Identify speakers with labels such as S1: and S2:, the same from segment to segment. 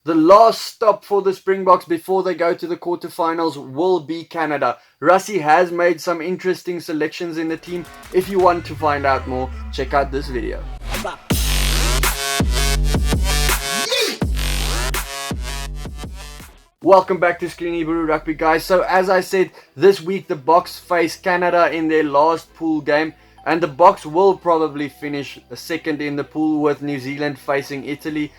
S1: The last stop for the Springboks before they go to the quarterfinals will be Canada. Rassie has made some interesting selections in the team. If you want to find out more, check out this video. Welcome back to SkinnyBru Rugby, guys. So as I said, this week the Boks face Canada in their last pool game, and the Boks will probably finish second in the pool with New Zealand facing Italy.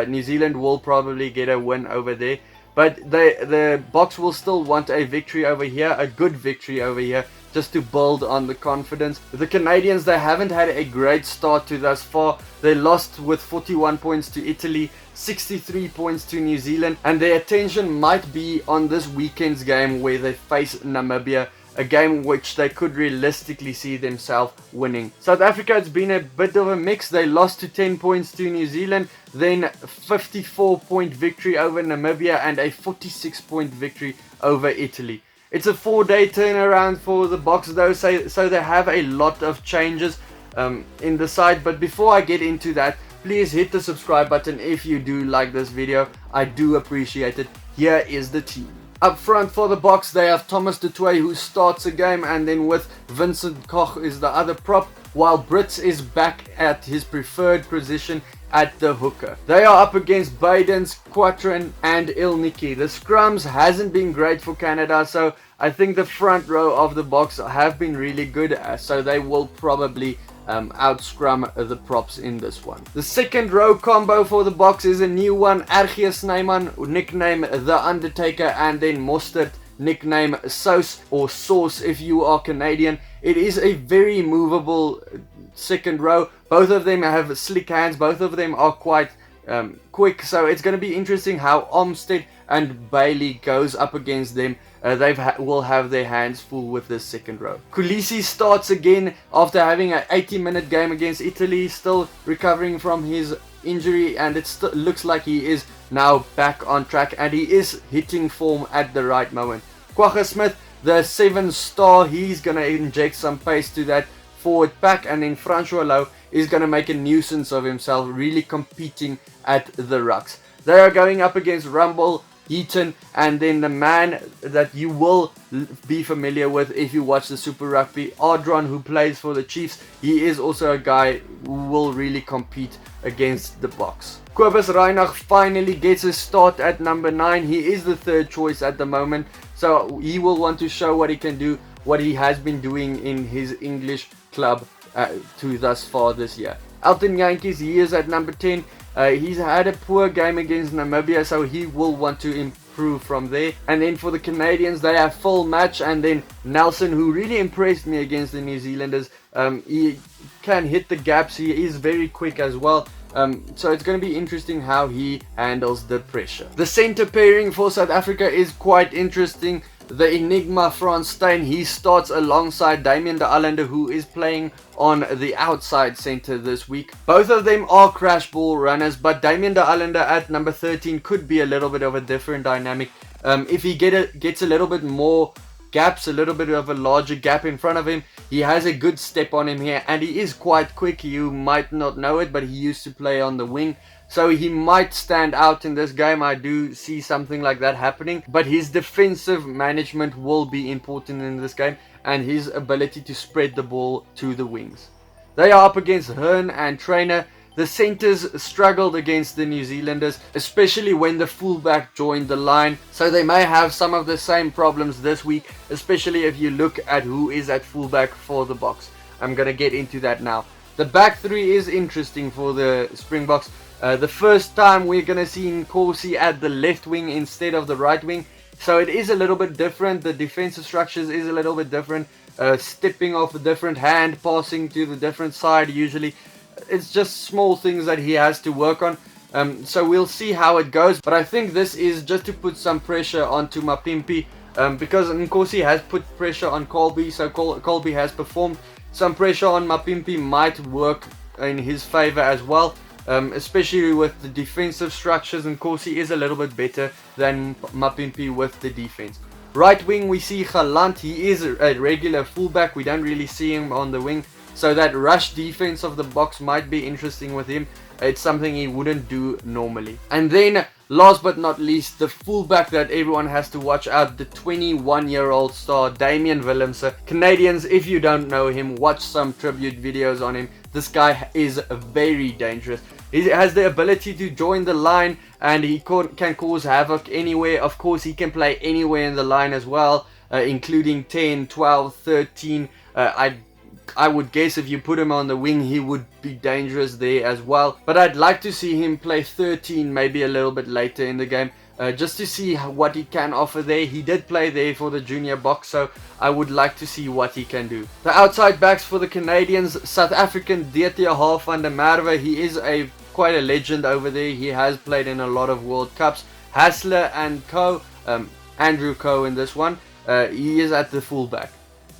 S1: New Zealand will probably get a win over there, but the Boks will still want a victory over here, a good victory over here, just to build on the confidence. The Canadians, they haven't had a great start to thus far. They lost with 41 points to Italy, 63 points to New Zealand, and their attention might be on this weekend's game where they face Namibia, a game which they could realistically see themselves winning. South Africa, it's been a bit of a mix. They lost to 10 points to New Zealand, then 54-point victory over Namibia and a 46-point victory over Italy. It's a 4-day turnaround for the Boks though, so they have a lot of changes in the side. But before I get into that, please hit the subscribe button if you do like this video. I do appreciate it. Here is the team. Up front for the Boks, they have Thomas du Toit, who starts a game, and then with Vincent Koch is the other prop, while Brits is back at his preferred position at the hooker. They are up against Baidens, Quatrin and Ilniki. The scrums hasn't been great for Canada, so I think the front row of the Boks have been really good, so they will probably out-scrum the props in this one. The second row combo for the Boks is a new one. RG Snyman, nickname The Undertaker, and then Mostert, nickname Sauce or Sauce if you are Canadian. It is a very movable second row. Both of them have slick hands. Both of them are quite quick, so it's going to be interesting how Olmsted and Bailey goes up against them. Will have their hands full with this second row. Kulisi starts again after having an 80-minute game against Italy, still recovering from his injury, and it looks like he is now back on track and he is hitting form at the right moment. Kwagga Smith, the 7-star, he's going to inject some pace to that forward pack, and then Francois Lowe is going to make a nuisance of himself, really competing at the rucks. They are going up against Rumble, Heaton, and then the man that you will be familiar with if you watch the Super Rugby, Ardron, who plays for the Chiefs. He is also a guy who will really compete against the Boks. Kobus Reinach finally gets a start at number 9. He is the third choice at the moment, so he will want to show what he can do, what he has been doing in his English club to thus far this year. Elton Jantjies, he is at number 10. He's had a poor game against Namibia, so he will want to improve from there. And then for the Canadians, they have full match, and then Nelson, who really impressed me against the New Zealanders. He can hit the gaps. He is very quick as well. So it's going to be interesting how he handles the pressure. The center pairing for South Africa is quite interesting. The Enigma Frans Steyn, he starts alongside Damian de Allende, who is playing on the outside center this week. Both of them are crash ball runners, but Damian de Allende at number 13 could be a little bit of a different dynamic. If he gets a little bit more gaps, a little bit of a larger gap in front of him, he has a good step on him here, and he is quite quick. You might not know it, but he used to play on the wing, so he might stand out in this game. I do see something like that happening, but his defensive management will be important in this game, and his ability to spread the ball to the wings. They are up against Hearn and Trainer. The centers struggled against the New Zealanders, especially when the fullback joined the line, so they may have some of the same problems this week, especially if you look at who is at fullback for the Boks. I'm going to get into that now. The back three is interesting for the Springboks. The first time we're going to see Nkosi at the left wing instead of the right wing, so it is a little bit different. The defensive structures is a little bit different. Stepping off a different hand, passing to the different side usually. It's just small things that he has to work on. So we'll see how it goes. But I think this is just to put some pressure onto Mapimpi, because Nkosi has put pressure on Colby, so Colby has performed. Some pressure on Mapimpi might work in his favor as well. Especially with the defensive structures, and Nkosi is a little bit better than Mapimpi with the defense. Right wing, we see Galant. He is a regular fullback. We don't really see him on the wing, so that rush defense of the Boks might be interesting with him. It's something he wouldn't do normally. And then last but not least, the fullback that everyone has to watch out, the 21-year-old star Damian Willemse. Canadians, if you don't know him, watch some tribute videos on him. This guy is very dangerous. He has the ability to join the line, and he can cause havoc anywhere. Of course, he can play anywhere in the line as well, including 10, 12, 13. I would guess if you put him on the wing, he would be dangerous there as well. But I'd like to see him play 13, maybe a little bit later in the game, just to see what he can offer there. He did play there for the junior Boks, so I would like to see what he can do. The outside backs for the Canadians, South African DT half van der Merwe. He is quite a legend over there. He has played in a lot of World Cups. Hassler and Co, Andrew Co in this one. He is at the fullback.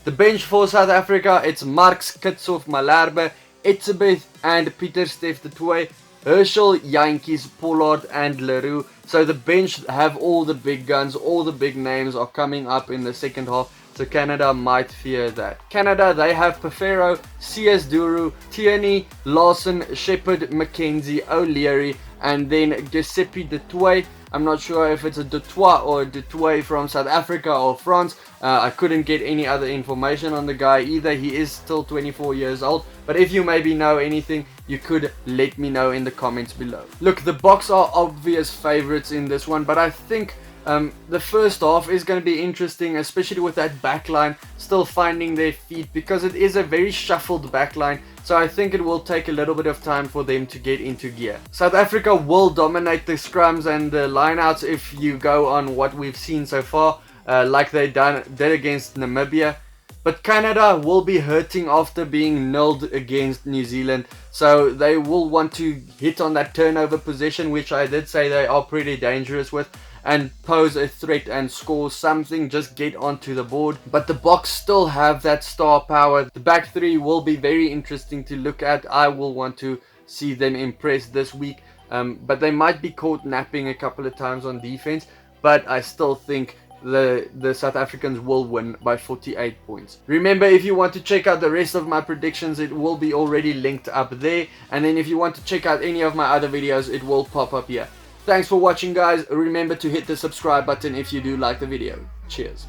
S1: The bench for South Africa, it's Marks, Kitsoff, Malherbe, Etzebeth and Pieter Steph II, Herschel, Jantjies, Pollard and Leroux. So the bench have all the big guns, all the big names are coming up in the second half. So Canada might fear that. Canada, they have Pefero, CS Duru, Tierney, Lawson, Shepherd, McKenzie, O'Leary, and then Giuseppe Dutoit. I'm not sure if it's a Dutoit or Dutoit from South Africa or France. I couldn't get any other information on the guy either. He is still 24 years old. But if you maybe know anything, you could let me know in the comments below. Look, the Boks are obvious favorites in this one, but I think the first half is going to be interesting, especially with that backline still finding their feet, because it is a very shuffled backline. So I think it will take a little bit of time for them to get into gear. South Africa will dominate the scrums and the lineouts if you go on what we've seen so far, like they did against Namibia. But Canada will be hurting after being nilled against New Zealand. So they will want to hit on that turnover possession, which I did say they are pretty dangerous with, and pose a threat and score something, just get onto the board. But the Boks still have that star power. The back three will be very interesting to look at. I will want to see them impress this week, but they might be caught napping a couple of times on defense, but I still think the South Africans will win by 48 points. Remember, if you want to check out the rest of my predictions, it will be already linked up there, and then if you want to check out any of my other videos, it will pop up here. Thanks for watching, guys. Remember to hit the subscribe button if you do like the video. Cheers.